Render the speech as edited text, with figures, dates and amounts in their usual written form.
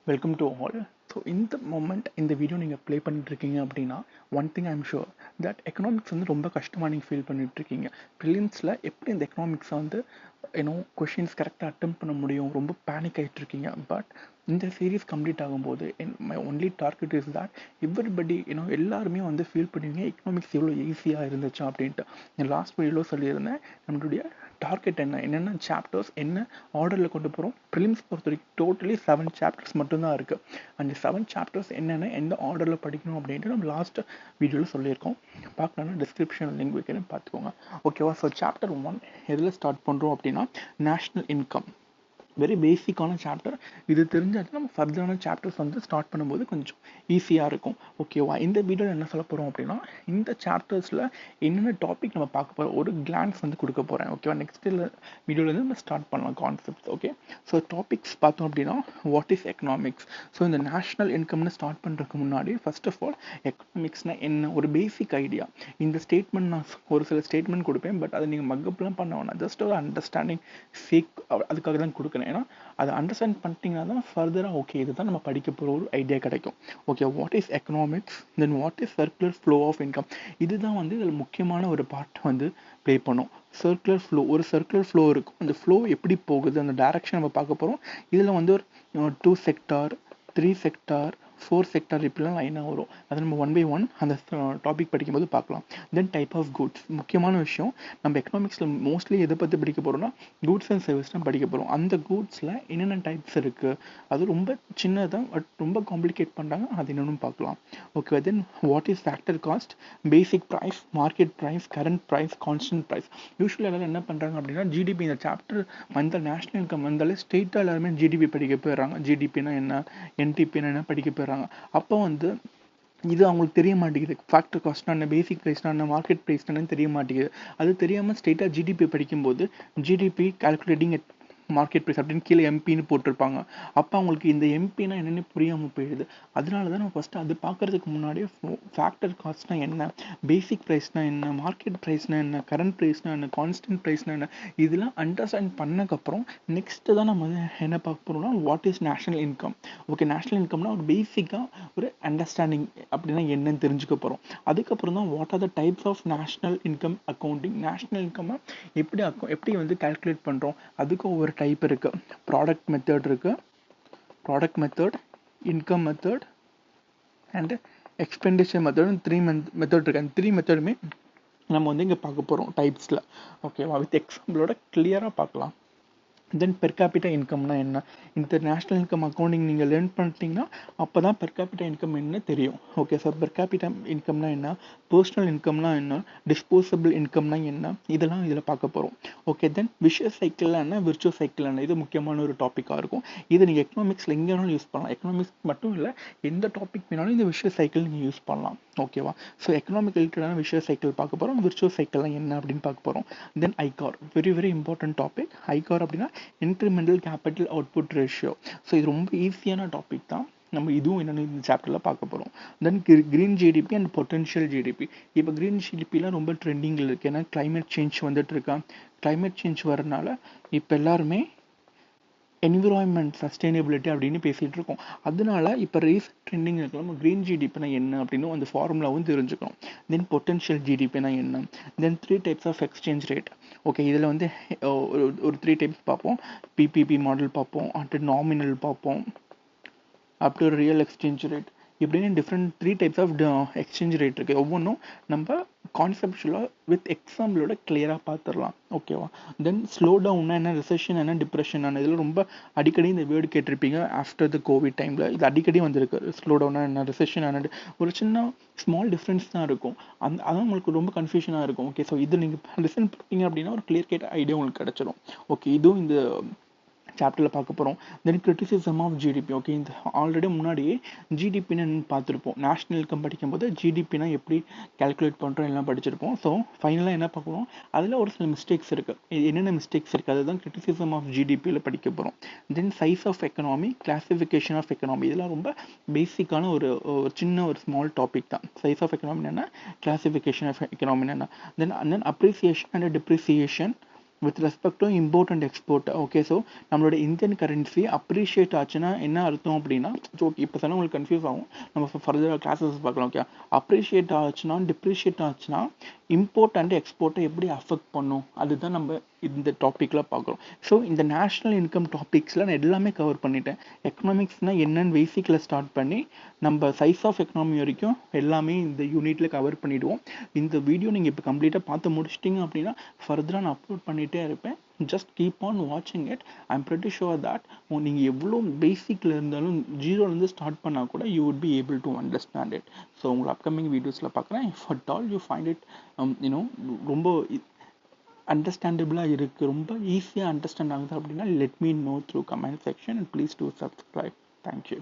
Welcome to all. So in the moment இந்த video நீங்கள் play பண்ணிட்டு இருக்கீங்க அப்படின்னா one thing I'm sure that economics வந்து ரொம்ப கஷ்டமாக நீங்கள் ஃபீல் பண்ணிட்டு இருக்கீங்க. ப்ரிலிம்ஸில் எப்படி இந்த எக்கனாமிக்ஸை வந்து கொஷின்ஸ் கரெக்டாக அட்டம் பண்ண முடியும், ரொம்ப பேனிக் ஆகிட்டு இருக்கீங்க. பட் இந்த சீரீஸ் கம்ப்ளீட் ஆகும்போது my only target is that everybody எல்லாருமே வந்து ஃபீல் பண்ணுவீங்க எக்கனாமிக்ஸ் எவ்வளோ ஈஸியாக இருந்துச்சா அப்படின்ட்டு. நான் லாஸ்ட் வீடியோவில் சொல்லியிருந்தேன் நம்மளுடைய டார்கெட் என்னென்ன சாப்டர்ஸ் என்ன ஆர்டரில் கொண்டு போகிறோம். ப்ரிலிம்ஸ் பொறுத்த வரைக்கும் டோட்டலி 7 சாப்டர்ஸ் மட்டும்தான் இருக்குது. அந்த 7 சாப்டர்ஸ் என்னென்ன எந்த ஆர்டரில் படிக்கணும் அப்படின்ட்டு நம்ம லாஸ்ட் வீடியோவில் சொல்லியிருக்கோம். பார்க்கணுன்னா டிஸ்கிரிப்ஷன் லிங்க் வைக்கிறேன், பார்த்துக்கோங்க. ஓகேவா? ஸோ சாப்டர் 1 எதில் ஸ்டார்ட் பண்ணுறோம் அப்படின்னா நேஷ்னல் இன்கம். வெரி பேசிக்கான சாப்டர். இது தெரிஞ்சால் நம்ம ஃபர்தரான சாப்டர்ஸ் வந்து ஸ்டார்ட் பண்ணும்போது கொஞ்சம் ஈஸியாக இருக்கும். ஓகேவா? இந்த வீடியோவில் என்ன சொல்ல போகிறோம் அப்படின்னா இந்த சாப்டர்ஸில் என்னென்ன டாபிக் நம்ம பார்க்க போகிறோம் ஒரு கிளான்ஸ் வந்து கொடுக்க போகிறேன். ஓகேவா? நெக்ஸ்ட் வீடியோலேருந்து நம்ம ஸ்டார்ட் பண்ணலாம் கான்செப்ட்ஸ். ஓகே, ஸோ டாபிக்ஸ் பார்த்தோம் அப்படின்னா வாட் இஸ் எக்கனாமிக்ஸ். ஸோ இந்த நேஷ்னல் இன்கம்னு ஸ்டார்ட் பண்ணுறதுக்கு முன்னாடி ஃபர்ஸ்ட் ஆஃப் ஆல் எக்கனாமிக்ஸ்னால் என்ன ஒரு பேசிக் ஐடியா. இந்த ஸ்டேட்மெண்ட் நான் ஒரு சில ஸ்டேட்மெண்ட் கொடுப்பேன், பட் அதை நீங்கள் மக்கப்லாம் பண்ண வேணாம். ஜஸ்ட் ஒரு அண்டர்ஸ்டாண்டிங் சேக் அதுக்காக தான் கொடுக்குறேன். ஏன்னா அதை அண்டர்ஸ்டாண்ட் பண்ணிட்டீங்கன்னா தான் ஃபர்தராக ஓகே இதுதான் நம்ம படிக்க போகிற ஒரு ஐடியா கிடைக்கும். Okay, what is economics, then what is circular flow of income. இதுதான் வந்து இதில் முக்கியமான ஒரு பார்ட் வந்து ப்ளே பண்ணும். சர்க்குலர் ஃப்ளோ, ஒரு சர்க்குலர் ஃப்ளோ இருக்கும். அந்த ஃப்ளோ எப்படி போகுது அந்த டைரக்ஷன் நம்ம பார்க்க போகிறோம். இதில் வந்து ஒரு 2 செக்டார் 3 செக்டார் 4 செக்டார் இப்படிலாம் லைனாக வரும். அதை நம்ம 1 by 1 அந்த டாபிக் படிக்கும்போது பார்க்கலாம். தென் டைப் ஆஃப் குட்ஸ், முக்கியமான விஷயம். நம்ம எக்கனாமிக்ஸில் மோஸ்ட்லி எதை பற்றி படிக்க போகிறோம்னா கூட்ஸ் அண்ட் சர்வீஸ் தான் படிக்க போகிறோம். அந்த கூட்ஸில் என்னென்ன டைப்ஸ் இருக்குது, அது ரொம்ப சின்னதாக பட் ரொம்ப காம்ப்ளிகேட் பண்ணுறாங்க, அது என்னென்னு பார்க்கலாம். Okay, then what is factor cost, basic price, market price, current price, constant price. Usually எல்லாரும் என்ன பண்ணுறாங்க அப்படின்னா ஜிடிபி இந்த சாப்டர் வந்த நேஷனல் இன்கம் வந்தாலே ஸ்ட்ரெயிட்டாக எல்லாருமே ஜிடிபி படிக்க போயிடுறாங்க. ஜிடிபின்னா என்ன, என்டிபின்னா என்ன படிக்க போயிடுறாங்க. அப்போ வந்து இது அவங்களுக்கு தெரிய மாட்டேங்குது. ஃபேக்டர் காஸ்ட்னா என்ன, பேசிக் ப்ரைஸ்னா என்ன, மார்க்கெட் ப்ரைஸ்னா தெரிய மாட்டேங்குது. அது தெரியாமல் ஸ்ட்ரெயிட்டாக ஜிடிபி படிக்கும்போது ஜிடிபி கால்குலேட்டிங் எட் மார்க்கெட் ப்ரைஸ் அப்படின்னு கீழே எம்பின்னு போட்டிருப்பாங்க. அப்போ அவங்களுக்கு இந்த எம்பினா என்னென்னு புரியாமல் போயிடுது. அதனால தான் நம்ம ஃபஸ்ட்டு அது பார்க்குறதுக்கு முன்னாடியே ஃபேக்டர் காஸ்ட்னா என்ன, பேசிக் ப்ரைஸ்னா என்ன, மார்க்கெட் ப்ரைஸ்னா என்ன, கரண்ட் ப்ரைஸ்னா என்ன, கான்ஸ்டன்ட் ப்ரைஸ்னா என்ன, இதெல்லாம் அண்டர்ஸ்டாண்ட் பண்ணக்கப்புறம் நெக்ஸ்ட்டு தான் நம்ம வந்து என்ன பார்க்க போகிறோம்னா what is national income. Okay, national இன்கம்னா ஒரு பேசிக்காக ஒரு அண்டர்ஸ்டாண்டிங் அப்படின்னா என்னன்னு தெரிஞ்சுக்க போகிறோம். அதுக்கப்புறம் தான் what are the types of national income accounting. National இன்கம்னா எப்படி வந்து கால்குலேட் பண்ணுறோம், அதுக்கு ஒவ்வொரு டைப் இருக்குது. ப்ராடக்ட் மெத்தட் இருக்குது, product method, income method and expenditure method. 3 method இருக்குது. அந்த 3 மெத்தடுமே நம்ம வந்து இங்கே பார்க்க போகிறோம் டைப்ஸில். ஓகேவா? வித் எக்ஸாம்பிளோட கிளியராக பார்க்கலாம். தென் பெர் கேபிட்டா இன்கம்னா என்ன, இந்த நேஷ்னல் இன்கம் அக்கௌண்டிங் நீங்கள் லேர்ன் பண்ணிட்டீங்கன்னா அப்போ தான் பெர் கேபிட்டா இன்கம் என்ன தெரியும். ஓகே சார், பெர் கேபிட்டா இன்கம்னா என்ன, பர்சனல் இன்கம்னா என்ன, டிஸ்போசபிள் இன்கம்னா என்ன, இதெல்லாம் இதில் பார்க்க போகிறோம். ஓகே, தென் விஷுவஸ் சைக்கிள் என்ன, விர்ச்சுவல் சைக்கிள் என்ன, இது முக்கியமான ஒரு டாப்பிக்காக இருக்கும். இது நீங்கள் எக்கனாமிக்ஸில் எங்கே வேணாலும் யூஸ் பண்ணலாம். எக்கனாமிக்ஸ் மட்டும் இல்லை, எந்த டாபிக் வேணாலும் இந்த விஷுவல் சைக்கிள் நீங்கள் யூஸ் பண்ணலாம். ஓகேவா? ஸோ எக்கனாமிக் ரிலேட்டடான விஷுவல் சைக்கிள் பார்க்க போகிறோம். விர்ச்சுவல் சைக்கிள்லாம் என்ன அப்படின்னு பார்க்க போகிறோம். Then ICOR, very very important topic. ICOR அப்படின்னா incremental capital output ratio. So இது ரொம்ப ஈஸியான டாபிக் தான். நம்ம இதுவும் என்னென்னு இந்த சாப்டரில் பார்க்க போகிறோம். தென் green GDP and potential GDP. இப்போ க்ரீன் ஜிடிபிலாம் ரொம்ப ட்ரெண்டிங்கில் இருக்குது. ஏன்னா கிளைமேட் சேஞ்ச் வந்துட்டு இருக்கா. கிளைமேட் சேஞ்ச் வரனால இப்போ எல்லாருமே என்விரான்மெண்ட் சஸ்டைனபிலிட்டி அப்படின்னு பேசிகிட்டு இருக்கோம். அதனால இப்போ ரீசெண்ட் ட்ரெண்டிங் இருக்கலாம். நம்ம க்ரீன் ஜிடிபினா என்ன அப்படின்னு அந்த ஃபார்முலாவும் தெரிஞ்சுக்கணும். தென் பொட்டன்ஷியல் ஜிடிபினா என்ன, then 3 types of exchange rate. Okay, இதில் வந்து ஒரு 3 டைப்ஸ் பார்ப்போம். பிபிபி மாடல் பார்ப்போம், அடுத்து நாமினல் பார்ப்போம், அப்படி ஒரு ரியல் எக்ஸ்சேஞ்ச் ரேட். இப்படின்னு different 3 types of exchange rate இருக்குது. ஒவ்வொன்றும் நம்ம கான்செப்டுவலாக வித் எக்ஸாம்பிளோட கிளியராக பார்த்துடலாம். ஓகேவா? தென் ஸ்லோ டவுன்னா என்ன, ரிசெஷன் என்ன, டிப்ரெஷன் என்ன, இதில் ரொம்ப அடிக்கடி இந்த வேர்டு கேட்டிருப்பீங்க. ஆஃப்டர் த கோவிட் டைமில் இது அடிக்கடி வந்திருக்கு. ஸ்லோ டவுன்னா என்ன, ரிசெஷன் என்ன, ஒரு சின்ன ஸ்மால் டிஃப்ரென்ஸ் தான் இருக்கும். அதான் உங்களுக்கு ரொம்ப கன்ஃபியூஷனாக இருக்கும். ஓகே, ஸோ இது நீங்கள் லிசன் பண்ணிங்க அப்படின்னா ஒரு கிளியர் கேட்ட ஐடியா உங்களுக்கு கிடச்சிடும். ஓகே, இதுவும் இந்த சாப்டரில் பார்க்க போகிறோம். தென் கிரிட்டிசிசம் ஆஃப் ஜிடிபி. ஓகே, இந்த ஆல்ரெடி முன்னாடியே ஜிடிபின்னு பார்த்துருப்போம். நேஷ்னல் இன்கம் படிக்கும்போது ஜிடிபினா எப்படி கால்குலேட் பண்ணுறோம் எல்லாம் படிச்சிருப்போம். ஸோ ஃபைனலாக என்ன பார்க்குறோம், அதில் ஒரு சில மிஸ்டேக்ஸ் இருக்குது. என்னென்ன மிஸ்டேக்ஸ் இருக்குது அதுதான் கிரிட்டிசிசம் ஆஃப் ஜிடிபியில் படிக்க போகிறோம். Then size of economy, classification of economy. இதெல்லாம் ரொம்ப பேசிக்கான ஒரு சின்ன ஒரு ஸ்மால் டாபிக் தான். சைஸ் ஆஃப் எக்கனாமி என்ன, கிளாசிஃபிகேஷன் ஆஃப் எக்கனாமி என்ன, then appreciation and depreciation, with respect to import and export. Okay, so நம்மளோட இந்தியன் கரன்சி அப்ரிஷியேட் ஆச்சுன்னா என்ன அர்த்தம் அப்படின்னா, ஓகே இப்போ சொன்னால் உங்களுக்கு கன்ஃபியூஸ் ஆகும், நம்ம ஃபர்தர் கிளாஸஸ் பார்க்கலாம். ஓகே, அப்ரிஷியேட் ஆச்சுன்னா டிப்ரிஷியேட் ஆச்சுன்னா இம்போர்ட் அண்ட் எக்ஸ்போர்ட்டை எப்படி அஃபெக்ட் பண்ணும், அதுதான் நம்ம இந்த டாப்பிக்கில் பார்க்குறோம். ஸோ இந்த நேஷ்னல் இன்கம் டாபிக்ஸில் நான் எல்லாமே கவர் பண்ணிட்டேன். எக்கனாமிக்ஸ்னால் என்னன்னு பேசிக்கில் ஸ்டார்ட் பண்ணி நம்ம சைஸ் ஆஃப் எக்கனாமி வரைக்கும் எல்லாமே இந்த யூனிட்டில் கவர் பண்ணிவிடுவோம். இந்த வீடியோ நீங்கள் இப்போ கம்ப்ளீட்டாக பார்த்து முடிச்சிட்டிங்க அப்படின்னா ஃபர்தராக நான் அப்லோட் பண்ணிகிட்டே இருப்பேன். ஜஸ்ட் கீப் ஆன் வாட்சிங் it. I am pretty sure that நீங்கள் எவ்வளோ பேசிக்கில் இருந்தாலும் ஜீரோலேருந்து ஸ்டார்ட் பண்ணால் கூட you would be able to understand it. So உங்களை அப்கமிங் வீடியோஸில் பார்க்குறேன். If at all you find it you know ரொம்ப அண்டர்ஸ்டாண்டபிளாக இருக்குது, ரொம்ப ஈஸியாக அண்டர்ஸ்டாண்ட் ஆகுது அப்படின்னா let me know through comment section and please do subscribe. Thank you.